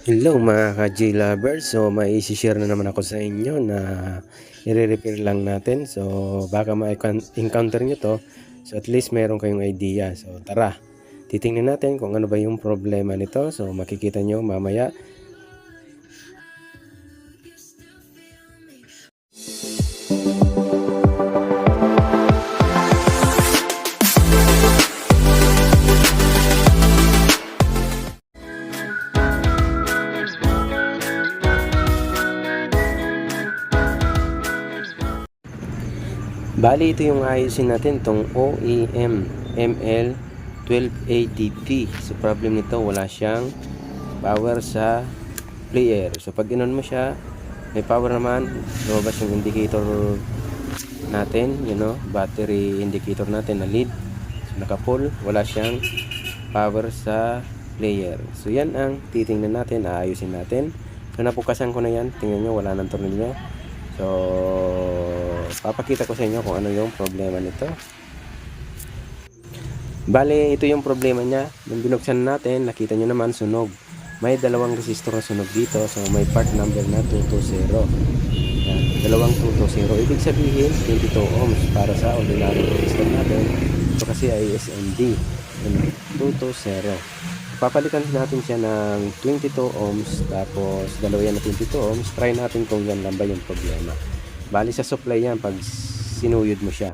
Hello mga ka-J lovers. So may isi-share na naman ako sa inyo na i-repair lang natin. So baka ma-encounter nyo to. So at least meron kayong idea. So tara, titingnan natin kung ano ba yung problema nito. So makikita nyo mamaya. Bali, ito yung ayusin natin, tong OEM ML1280P. So problem nito, wala siyang power sa player. So pag inon mo siya, may power naman, lumabas yung indicator natin, battery indicator natin na lead. So naka-full, wala siyang power sa player. So yan ang titingnan natin, aayusin natin. So napukasan ko na yan, tingnan nyo, wala nang tornilyo. So papakita ko sa inyo kung ano yung problema nito. Bale, ito yung problema niya. Nung binuksan natin, nakita nyo naman sunog. May dalawang resistor na sunog dito. So may part number na 220. Yan, dalawang 220. Ibig sabihin 22 ohms para sa ordinary resistor natin. Ito kasi ay SMD 220. Papalitan natin siya ng 22 ohms. Tapos dalawa yan na 22 ohms. Try natin kung yan lang ba yung problema. Bali sa supply yan pag sinuyod mo siya.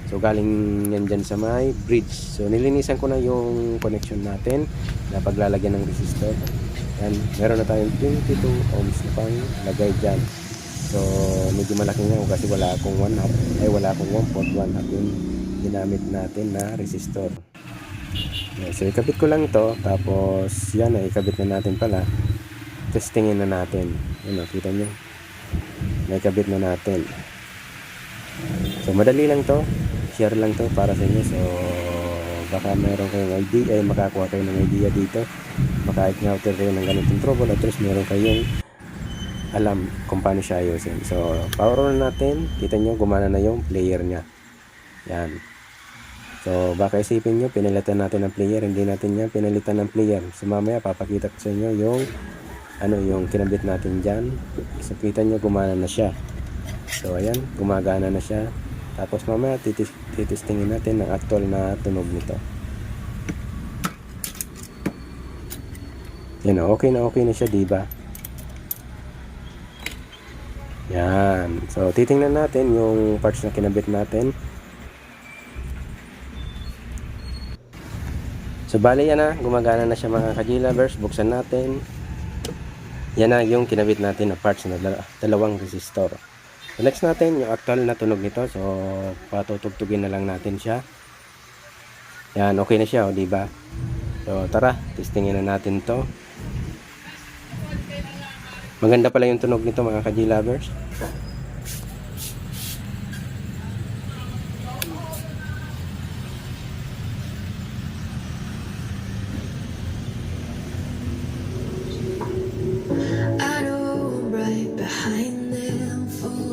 So galing yan dyan sa may bridge. So nilinisan ko na yung connection natin na paglalagyan ng resistor. Yan, meron na tayong 22 ohms na pang lagay dyan. So medyo malaki nga kasi wala akong 1 half, ay wala akong 1.1 half yung ginamit natin na resistor. Yan, so ikabit ko lang ito. Tapos yan na, ikabit na natin pala. Testingin na natin. Yan, nakita nyo, naikabit na natin. So madali lang to, share lang to para sa inyo. So baka mayroon kayong idea, makakuha kayo ng idea dito, maka-encounter kayo ng ganitong trouble, at least meron kayong alam kung paano siya ayusin. So power on natin, kita nyo gumana na yung player nya. Yan. So baka isipin nyo pinalitan natin ng player, hindi natin yan pinalitan ng player. So mamaya papakita ko sa inyo yung yung kinabit natin dyan. So kita nyo gumana na siya. So ayan, gumagana na siya. Tapos mamaya titistingin natin ang actual na tunog nito. Yan, okay na siya, diba? Yan. So titingnan natin yung parts na kinabit natin. So bali yan na, gumagana na siya mga ka-J lovers. Buksan natin. Yan na yung kinabit natin na parts na dalawang resistor. So next natin yung actual na tunog nito. So patutugtugin na lang natin siya. Yan, okay na siya, di ba? So tara, testingin na natin to. Maganda pala yung tunog nito mga ka-J lovers.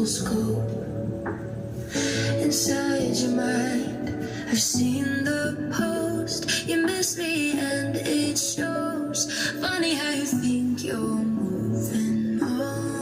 Scope inside your mind. I've seen the post. You miss me and it shows. Funny how you think you're moving on.